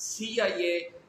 CIA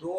2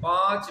5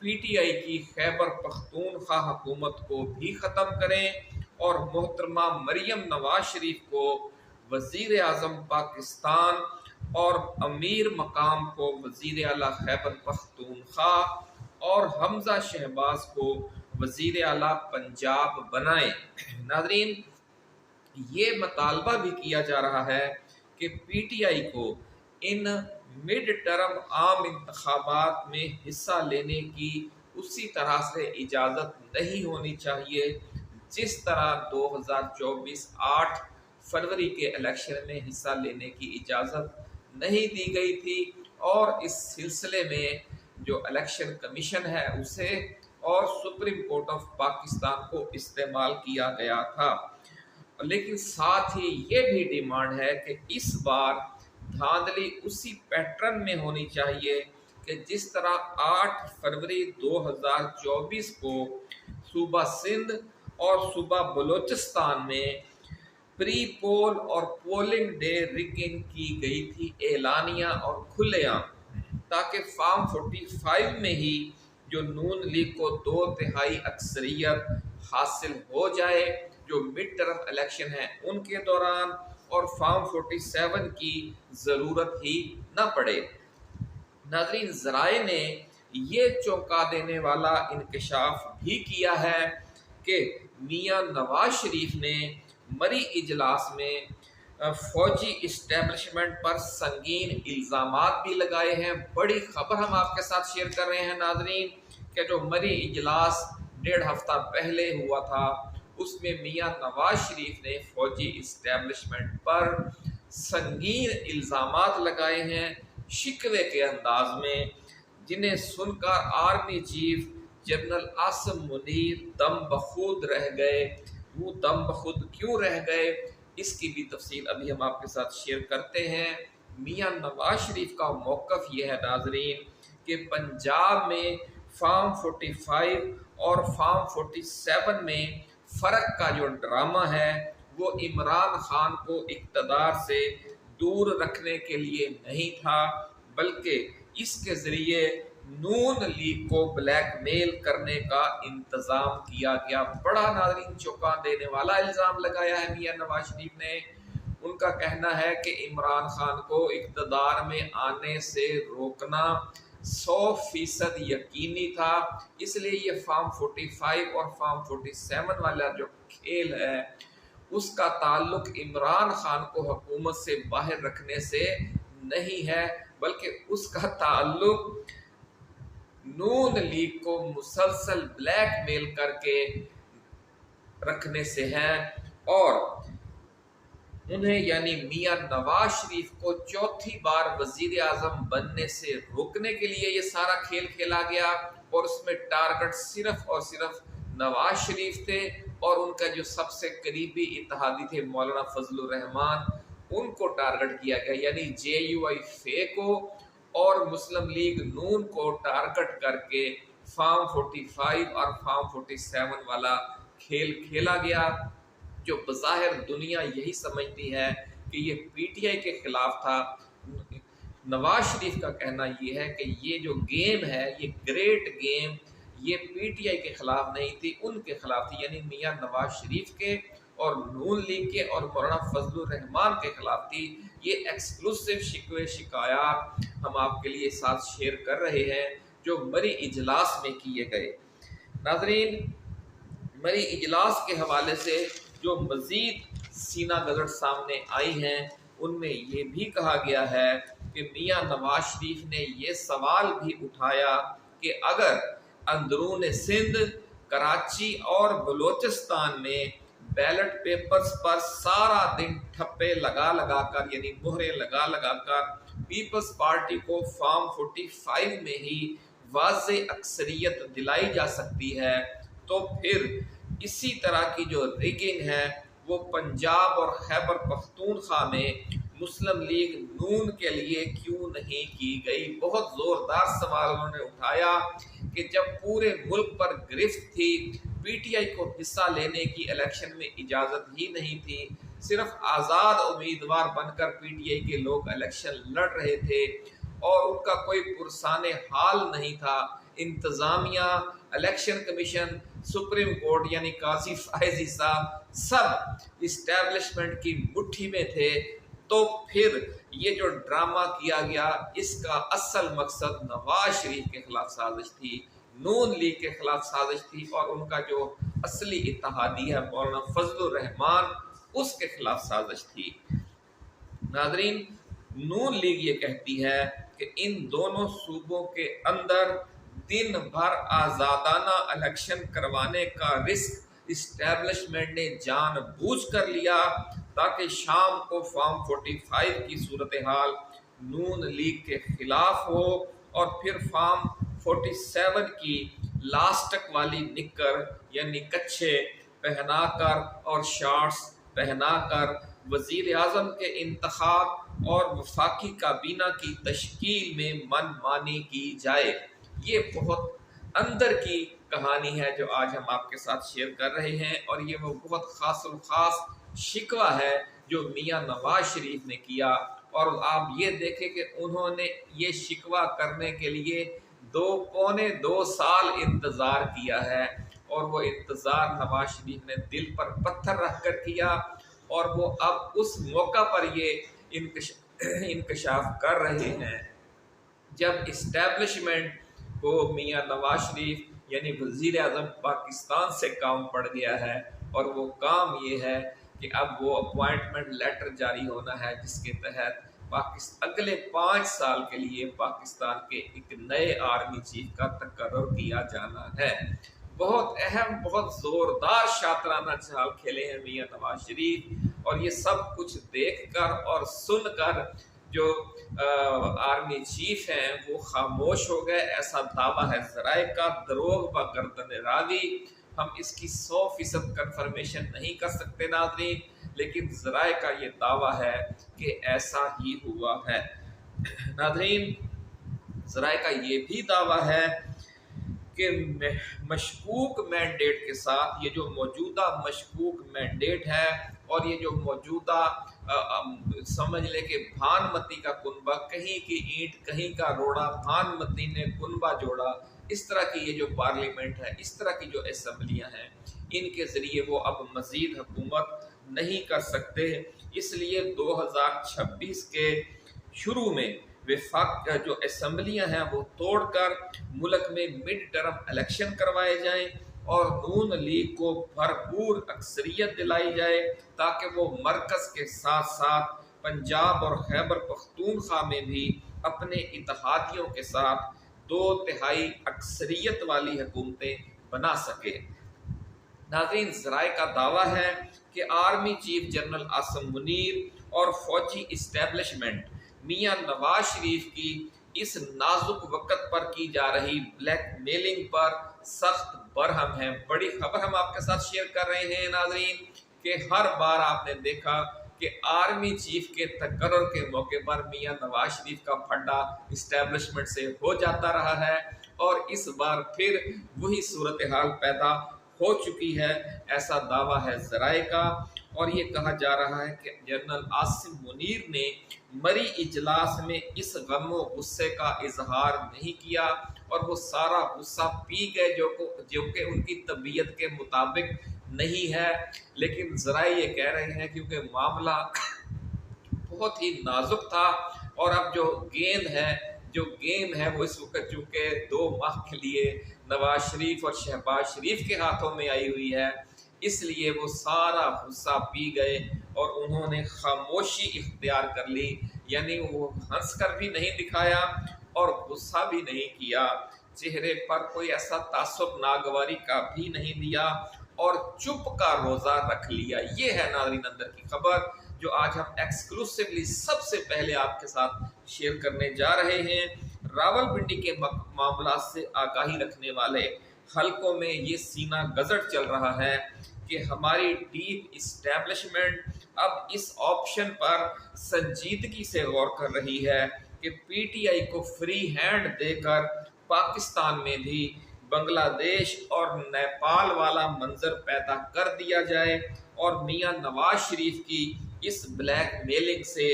P T I کی خیبر پختونخوا حکومت کو بھی ختم کریں اور محترمہ مریم نواز شریف کو وزیر اعظم پاکستان اور امیر مقام کو وزیر اعلیٰ خیبر پختونخوا اور حمزہ شہباز کو وزیر اعلیٰ پنجاب بنائیں۔ ناظرین، یہ مطالبہ بھی کیا جا رہا ہے کہ پی ٹی آئی کو ان مڈ ٹرم عام انتخابات میں حصہ لینے کی اسی طرح سے اجازت نہیں ہونی چاہیے جس طرح 2024 8 فروری کے الیکشن میں حصہ لینے کی اجازت نہیں دی گئی تھی، اور اس سلسلے میں جو الیکشن کمیشن ہے اسے اور سپریم کورٹ آف پاکستان کو استعمال کیا گیا تھا۔ لیکن ساتھ ہی یہ بھی ڈیمانڈ ہے کہ اس بار دھاندلی اسی پیٹرن میں ہونی چاہیے کہ جس طرح 8 فروری 2024 کو صوبہ سندھ اور صوبہ بلوچستان میں پری پول اور پولنگ ڈے ریگنگ کی گئی تھی اعلانیہ اور کھلے عام، تاکہ فارم 45 میں ہی جو نون لیگ کو 2/3 اکثریت حاصل ہو جائے جو مڈ ٹرم الیکشن ہے ان کے دوران، اور فارم 47 کی ضرورت ہی نہ پڑے۔ ناظرین، ذرائع نے یہ چونکا دینے والا انکشاف بھی کیا ہے کہ میاں نواز شریف نے مری اجلاس میں فوجی اسٹیبلشمنٹ پر سنگین الزامات بھی لگائے ہیں۔ بڑی خبر ہم آپ کے ساتھ شیئر کر رہے ہیں ناظرین کہ جو مری اجلاس 1.5 ہفتہ پہلے ہوا تھا اس میں میاں نواز شریف نے فوجی اسٹیبلشمنٹ پر سنگین الزامات لگائے ہیں شکوے کے انداز میں، جنہیں سن کر army chief general Asim Munir دم بخود رہ گئے۔ وہ دم بخود کیوں رہ گئے اس کی بھی تفصیل ابھی ہم آپ کے ساتھ شیئر کرتے ہیں۔ میاں نواز شریف کا موقف یہ ہے ناظرین کہ پنجاب میں فارم 45 اور فارم 47 میں فرق کا جو ڈرامہ ہے وہ عمران خان کو اقتدار سے دور رکھنے کے لیے نہیں تھا، بلکہ اس کے ذریعے نون لیگ کو بلیک میل کرنے کا انتظام کیا گیا۔ بڑا ناظرین چونکا دینے والا الزام لگایا ہے میاں نواز شریف نے۔ ان کا کہنا ہے کہ عمران خان کو اقتدار میں آنے سے روکنا 100% یقینی تھا، اس لیے یہ فارم 45 اور فارم 47 والا جو کھیل ہے اس کا تعلق عمران خان کو حکومت سے باہر رکھنے سے نہیں ہے، بلکہ اس کا تعلق نون لیگ کو مسلسل بلیک میل کر کے رکھنے سے ہے، اور انہیں یعنی میاں نواز شریف کو چوتھی بار وزیر اعظم بننے سے روکنے کے لیے یہ سارا کھیل کھیلا گیا، اور اس میں ٹارگٹ صرف اور صرف نواز شریف تھے اور ان کا جو سب سے قریبی اتحادی تھے مولانا فضل الرحمان، ان کو ٹارگٹ کیا گیا، یعنی جے یو آئی فے کو اور مسلم لیگ نون کو ٹارگٹ کر کے فارم 45 اور فارم 47 والا کھیل کھیلا گیا، جو بظاہر دنیا یہی سمجھتی ہے کہ یہ پی ٹی آئی کے خلاف تھا۔ نواز شریف کا کہنا یہ ہے کہ یہ جو گیم ہے، یہ گریٹ گیم، یہ پی ٹی آئی کے خلاف نہیں تھی، ان کے خلاف تھی، یعنی میاں نواز شریف کے اور نون لیگ کے اور مولانا فضل الرحمان کے خلاف تھی۔ یہ ایکسکلوسیو شکوے شکایات ہم آپ کے لیے ساتھ شیئر کر رہے ہیں جو مری اجلاس میں کیے گئے۔ ناظرین، مری اجلاس کے حوالے سے جو مزید سینہ گزر سامنے آئی ہیں ان میں یہ بھی کہا گیا ہے کہ میاں نواز شریف نے یہ سوال بھی اٹھایا کہ اگر اندرون سندھ، کراچی اور بلوچستان میں بیلٹ پیپرز پر سارا دن ٹھپے لگا کر یعنی مہرے لگا کر پیپلز پارٹی کو فارم 45 میں ہی واضح اکثریت دلائی جا سکتی ہے، تو پھر اسی طرح کی جو ریگنگ ہے وہ پنجاب اور خیبر پختونخوا میں مسلم لیگ نون کے لیے کیوں نہیں کی گئی۔ بہت زوردار سوال انہوں نے اٹھایا کہ جب پورے ملک پر گرفت تھی، پی ٹی آئی کو حصہ لینے کی الیکشن میں اجازت ہی نہیں تھی، صرف آزاد امیدوار بن کر پی ٹی آئی کے لوگ الیکشن لڑ رہے تھے اور ان کا کوئی پرسان حال نہیں تھا، انتظامیہ، الیکشن کمیشن، سپریم کورٹ یعنی قاضی فائزی صاحب سب اسٹیبلشمنٹ کی مٹھی میں تھے، تو پھر یہ جو ڈرامہ کیا گیا اس کا اصل مقصد نواز شریف کے خلاف سازش تھی، نون لیگ کے خلاف سازش تھی، اور ان کا جو اصلی اتحادی ہے مولانا فضل الرحمان اس کے خلاف سازش تھی۔ ناظرین، نون لیگ یہ کہتی ہے کہ ان دونوں صوبوں کے اندر دن بھر آزادانہ الیکشن کروانے کا رسک اسٹیبلشمنٹ نے جان بوجھ کر لیا تاکہ شام کو فارم 45 کی صورتحال نون لیگ کے خلاف ہو، اور پھر فارم 47 کی لاسٹک والی نکر یعنی کچھے پہنا کر اور شارٹس پہنا کر وزیر اعظم کے انتخاب اور وفاقی کابینہ کی تشکیل میں من مانی کی جائے۔ یہ بہت اندر کی کہانی ہے جو آج ہم آپ کے ساتھ شیئر کر رہے ہیں، اور یہ وہ بہت خاص الخاص شکوہ ہے جو میاں نواز شریف نے کیا، اور آپ یہ دیکھیں کہ انہوں نے یہ شکوہ کرنے کے لیے پونے دو سال انتظار کیا ہے، اور وہ انتظار نواز شریف نے دل پر پتھر رکھ کر کیا، اور وہ اب اس موقع پر یہ انکشاف کر رہے ہیں جب اسٹیبلشمنٹ کو میاں نواز شریف یعنی وزیر اعظم پاکستان سے کام پڑ گیا ہے، اور وہ کام یہ ہے کہ اب وہ اپوائنٹمنٹ لیٹر جاری ہونا ہے جس کے تحت اگلے 5 سال کے لیے پاکستان کے ایک نئے آرمی چیف کا تقرر کیا جانا ہے۔ بہت اہم، بہت زوردار شاطرانہ چال کھیلے ہیں میاں نواز شریف، اور یہ سب کچھ دیکھ کر اور سن کر جو آرمی چیف ہیں وہ خاموش ہو گئے، ایسا دعویٰ ہے ذرائع کا، دروغ و گردن راوی۔ ہم اس کی 100% کنفرمیشن نہیں کر سکتے ناظرین، لیکن ذرائع کا یہ دعویٰ ہے کہ ایسا ہی ہوا ہے۔ ناظرین، ذرائع کا یہ بھی دعویٰ ہے کہ مشکوک مینڈیٹ کے ساتھ یہ جو موجودہ مشکوک مینڈیٹ ہے، اور یہ جو موجودہ سمجھ لے کہ بھانمتی کا کنبہ، کہیں کی اینٹ کہیں کا روڑا، بھانمتی نے کنبہ جوڑا، اس طرح کی یہ جو پارلیمنٹ ہے، اس طرح کی جو اسمبلیاں ہیں، ان کے ذریعے وہ اب مزید حکومت نہیں کر سکتے۔ اس لیے 2026 کے شروع میں وفاق جو اسمبلیاں ہیں وہ توڑ کر ملک میں مڈ ٹرم الیکشن کروائے جائیں، اور نون لیگ کو بھرپور اکثریت دلائی جائے تاکہ وہ مرکز کے ساتھ ساتھ پنجاب اور خیبر پختونخوا میں بھی اپنے اتحادیوں کے ساتھ 2/3 اکثریت والی حکومتیں بنا سکے۔ ناظرین، ذرائع کا دعویٰ ہے کہ army chief general Asim Munir اور فوجی اسٹیبلشمنٹ میاں نواز شریف کی اس نازک وقت پر کی جا رہی بلیک میلنگ پر سخت برہم ہیں۔ بڑی خبر ہم آپ کے ساتھ شیئر کر رہے ہیں ناظرین کہ ہر بار آپ نے دیکھا کہ آرمی چیف کے تقرر کے موقع پر میاں نواز شریف کا پھڈا اسٹیبلشمنٹ سے ہو جاتا رہا ہے، اور اس بار پھر وہی صورتحال پیدا ہو چکی ہے، ایسا دعویٰ ہے ذرائع کا۔ اور یہ کہا جا رہا ہے کہ جنرل عاصم منیر نے مری اجلاس میں اس غم و غصے کا اظہار نہیں کیا، اور وہ سارا غصہ پی گئے جو کہ ان کی طبیعت کے مطابق نہیں ہے۔ لیکن ذرائع یہ کہہ رہے ہیں کیونکہ معاملہ بہت ہی نازک تھا، اور اب جو گیم ہے وہ اس وقت چونکہ 2 ماہ کے لیے نواز شریف اور شہباز شریف کے ہاتھوں میں آئی ہوئی ہے، اس لیے وہ سارا غصہ پی گئے اور انہوں نے خاموشی اختیار کر لی، یعنی وہ ہنس کر بھی نہیں دکھایا اور غصہ بھی نہیں کیا، چہرے پر کوئی ایسا تعصب ناگواری کا بھی نہیں دیا، اور چپ کا روزہ رکھ لیا۔ یہ ہے ناظرین اندر کی خبر جو آج ہم ایکسکلوسیولی سب سے پہلے آپ کے ساتھ شیئر کرنے جا رہے ہیں۔ راولپنڈی کے معاملات سے آگاہی رکھنے والے حلقوں میں یہ سینہ گزر چل رہا ہے کہ ہماری ڈیپ اسٹیبلشمنٹ اب اس آپشن پر سنجیدگی سے غور کر رہی ہے کہ پی ٹی آئی کو فری ہینڈ دے کر پاکستان میں بھی بنگلہ دیش اور نیپال والا منظر پیدا کر دیا جائے، اور میاں نواز شریف کی اس بلیک میلنگ سے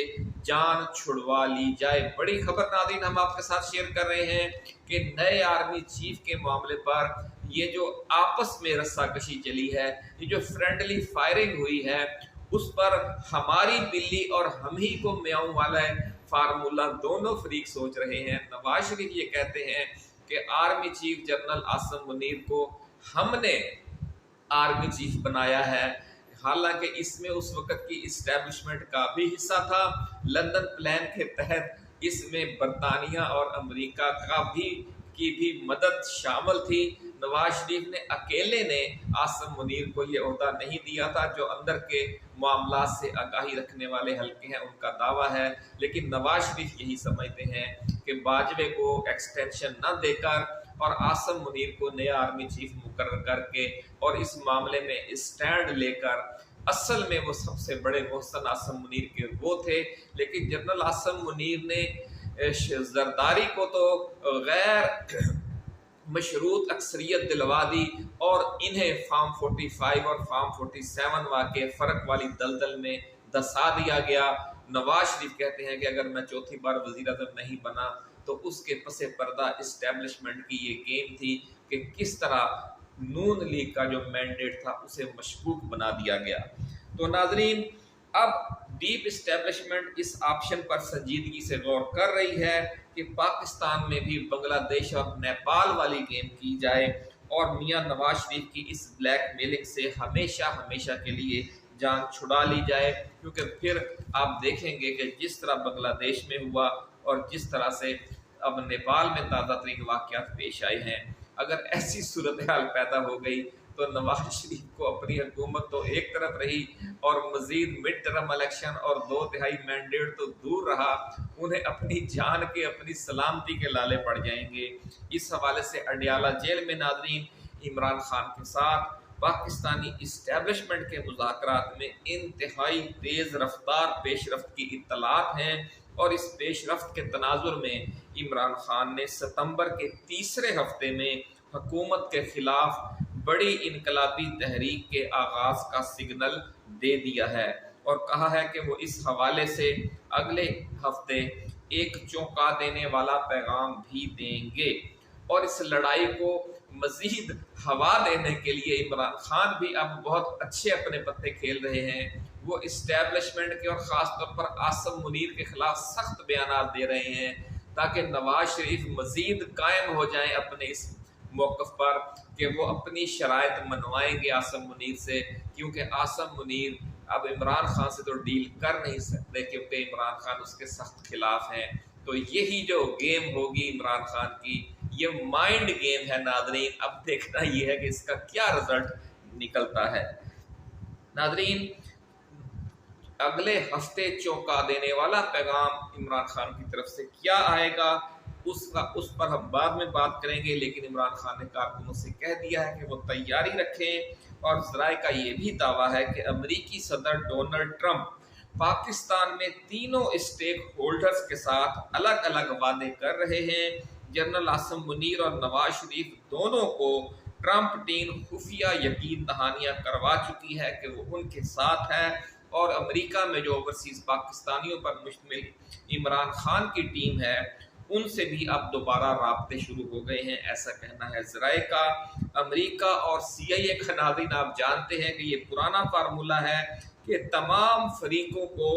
جان چھڑوا لی جائے۔ بڑی خبر ناظرین ہم آپ کے ساتھ شیئر کر رہے ہیں کہ نئے آرمی چیف کے معاملے پر یہ جو آپس میں رسہ کشی چلی ہے، یہ جو فرینڈلی فائرنگ ہوئی ہے، اس پر ہماری بلی اور ہم ہی کو میاؤں والا ہے فارمولہ دونوں فریق سوچ رہے ہیں۔ نواز شریف یہ کہتے ہیں کہ army chief general Asim Munir کو ہم نے آرمی چیف بنایا ہے، حالانکہ اس میں اس وقت کی اسٹیبلشمنٹ کا بھی حصہ تھا۔ لندن پلان کے تحت اس میں برطانیہ اور امریکہ کی بھی مدد شامل تھی۔ نواز شریف نے اکیلے نے عاصم منیر کو یہ عہدہ نہیں دیا تھا، جو اندر کے معاملات سے آگاہی رکھنے والے حلقے ہیں ان کا دعویٰ ہے، لیکن نواز شریف یہی سمجھتے ہیں کہ باجوے کو ایکسٹینشن نہ دے کر اور عاصم منیر کو نیا آرمی چیف مقرر کر کے اور اس معاملے میں اسٹینڈ لے کر، اصل میں وہ سب سے بڑے محسن عاصم منیر کے وہ تھے، لیکن جنرل عاصم منیر نے زرداری کو تو غیر مشروط اکثریت دلوا دی اور انہیں فارم 45 اور فارم 47 واقع فرق والی دلدل میں دسا دیا گیا۔ نواز شریف کہتے ہیں کہ اگر میں چوتھی بار وزیر اعظم نہیں بنا تو اس کے پس پردہ اسٹیبلشمنٹ کی یہ گیم تھی کہ کس طرح نون لیگ کا جو مینڈیٹ تھا اسے مشکوک بنا دیا گیا۔ تو ناظرین اب ڈیپ اسٹیبلشمنٹ اس آپشن پر سنجیدگی سے غور کر رہی ہے کہ پاکستان میں بھی بنگلہ دیش اور نیپال والی گیم کی جائے اور میاں نواز شریف کی اس بلیک میلنگ سے ہمیشہ کے لیے جان چھڑا لی جائے، کیونکہ پھر آپ دیکھیں گے کہ جس طرح بنگلہ دیش میں ہوا اور جس طرح سے اب نیپال میں تازہ ترین واقعات پیش آئے ہیں، اگر ایسی صورتحال پیدا ہو گئی تو نواز شریف کو اپنی حکومت تو ایک طرف رہی اور مزید مڈ ٹرم الیکشن اور 2/3 مینڈیٹ تو دور رہا، انہیں اپنی جان کے، اپنی سلامتی کے لالے پڑ جائیں گے۔ اس حوالے سے اڈیالہ جیل میں ناظرین عمران خان کے ساتھ پاکستانی اسٹیبلشمنٹ کے مذاکرات میں انتہائی تیز رفتار پیش رفت کی اطلاعات ہیں، اور اس پیش رفت کے تناظر میں عمران خان نے ستمبر کے تیسرے ہفتے میں حکومت کے خلاف بڑی انقلابی تحریک کے آغاز کا سگنل دے دیا ہے اور کہا ہے کہ وہ اس حوالے سے اگلے ہفتے ایک چونکا دینے والا پیغام بھی دیں گے۔ اور اس لڑائی کو مزید ہوا دینے کے لیے عمران خان بھی اب بہت اچھے اپنے پتے کھیل رہے ہیں۔ وہ اسٹیبلشمنٹ کے اور خاص طور پر عاصم منیر کے خلاف سخت بیانات دے رہے ہیں تاکہ نواز شریف مزید قائم ہو جائیں اپنے اس موقف پر کہ وہ اپنی شرائط منوائیں گے عاصم منیر سے، کیونکہ عاصم منیر اب عمران خان سے تو ڈیل کر نہیں سکتے کیونکہ عمران خان اس کے سخت خلاف ہیں۔ تو یہی جو گیم ہوگی عمران خان کی، یہ مائنڈ گیم ہے ناظرین، اب دیکھنا یہ ہے کہ اس کا کیا رزلٹ نکلتا ہے۔ ناظرین اگلے ہفتے چونکا دینے والا پیغام عمران خان کی طرف سے کیا آئے گا اس پر ہم بعد میں بات کریں گے، لیکن عمران خان نے کارکنوں سے کہہ دیا ہے کہ وہ تیاری رکھیں، اور ذرائع کا یہ بھی دعویٰ ہے کہ امریکی صدر ڈونلڈ ٹرمپ پاکستان میں تینوں اسٹیک ہولڈرز کے ساتھ الگ الگ وعدے کر رہے ہیں۔ جنرل عاصم منیر اور نواز شریف دونوں کو ٹرمپ ٹیم خفیہ یقین دہانیاں کروا چکی ہے کہ وہ ان کے ساتھ ہے، اور امریکہ میں جو اوورسیز پاکستانیوں پر مشتمل عمران خان کی ٹیم ہے ان سے بھی اب دوبارہ رابطے شروع ہو گئے ہیں، ایسا کہنا ہے ذرائع کا۔ امریکہ اور CIA کا ناظرین آپ جانتے ہیں کہ یہ پرانا فارمولہ ہے کہ تمام فریقوں کو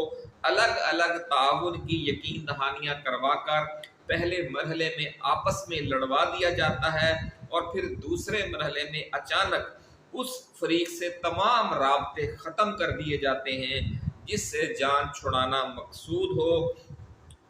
الگ الگ تعاون کی یقین دہانیاں کروا کر پہلے مرحلے میں آپس میں لڑوا دیا جاتا ہے اور پھر دوسرے مرحلے میں اچانک اس فریق سے تمام رابطے ختم کر دیے جاتے ہیں جس سے جان چھڑانا مقصود ہو،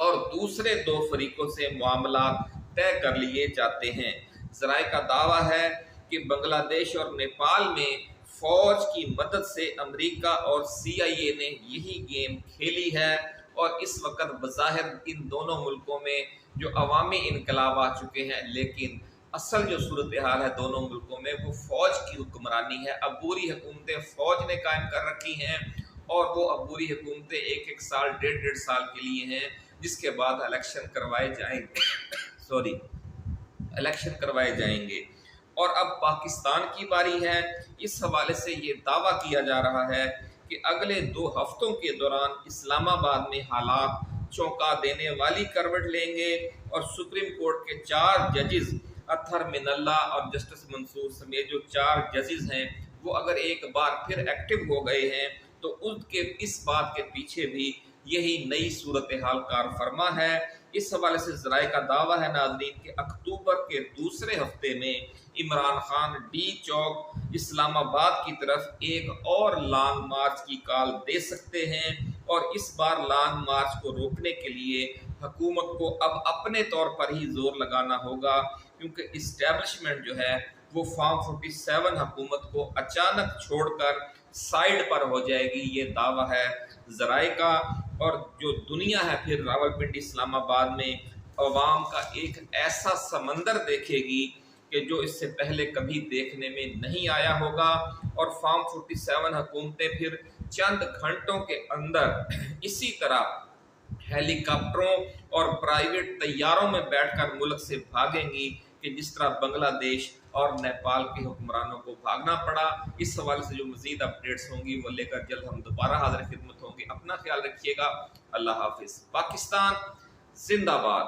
اور دوسرے دو فریقوں سے معاملات طے کر لیے جاتے ہیں۔ ذرائع کا دعویٰ ہے کہ بنگلہ دیش اور نیپال میں فوج کی مدد سے امریکہ اور CIA نے یہی گیم کھیلی ہے، اور اس وقت بظاہر ان دونوں ملکوں میں جو عوامی انقلاب آ چکے ہیں، لیکن اصل جو صورتحال ہے دونوں ملکوں میں وہ فوج کی حکمرانی ہے۔ عبوری حکومتیں فوج نے قائم کر رکھی ہیں، اور وہ عبوری حکومتیں ایک سال 1.5 سال کے لیے ہیں، جس کے بعد الیکشن کروائے جائیں گے۔ اور اب پاکستان کی باری ہے۔ اس حوالے سے یہ دعویٰ کیا جا رہا ہے کہ اگلے 2 ہفتوں کے دوران اسلام آباد میں حالات چونکا دینے والی کروٹ لیں گے اور سپریم کورٹ کے 4 ججز اطہر من اللہ اور جسٹس منصور سمیت جو 4 ججز ہیں وہ اگر ایک بار پھر ایکٹیو ہو گئے ہیں تو اس بات کے پیچھے بھی یہی نئی صورتحال کار فرما ہے۔ اس حوالے سے ذرائع کا دعویٰ ہے ناظرین کہ اکتوبر کے دوسرے ہفتے میں عمران خان ڈی چوک اسلام آباد کی طرف ایک اور لانگ مارچ کی کال دے سکتے ہیں، اور اس بار لانگ مارچ کو روکنے کے لیے حکومت کو اب اپنے طور پر ہی زور لگانا ہوگا، کیونکہ اسٹیبلشمنٹ جو ہے وہ فارم 47 حکومت کو اچانک چھوڑ کر سائیڈ پر ہو جائے گی، یہ دعویٰ ہے ذرائع کا۔ اور جو دنیا ہے پھر راولپنڈی اسلام آباد میں عوام کا ایک ایسا سمندر دیکھے گی کہ جو اس سے پہلے کبھی دیکھنے میں نہیں آیا ہوگا، اور فارم 47 حکومتیں پھر چند گھنٹوں کے اندر اسی طرح ہیلی کاپٹروں اور پرائیویٹ طیاروں میں بیٹھ کر ملک سے بھاگیں گی کہ جس طرح بنگلہ دیش اور نیپال کے حکمرانوں کو بھاگنا پڑا۔ اس حوالے سے جو مزید اپڈیٹس ہوں گی وہ لے کر جلد ہم دوبارہ حاضر خدمت ہوں گے۔ اپنا خیال رکھیے گا۔ اللہ حافظ۔ پاکستان زندہ باد۔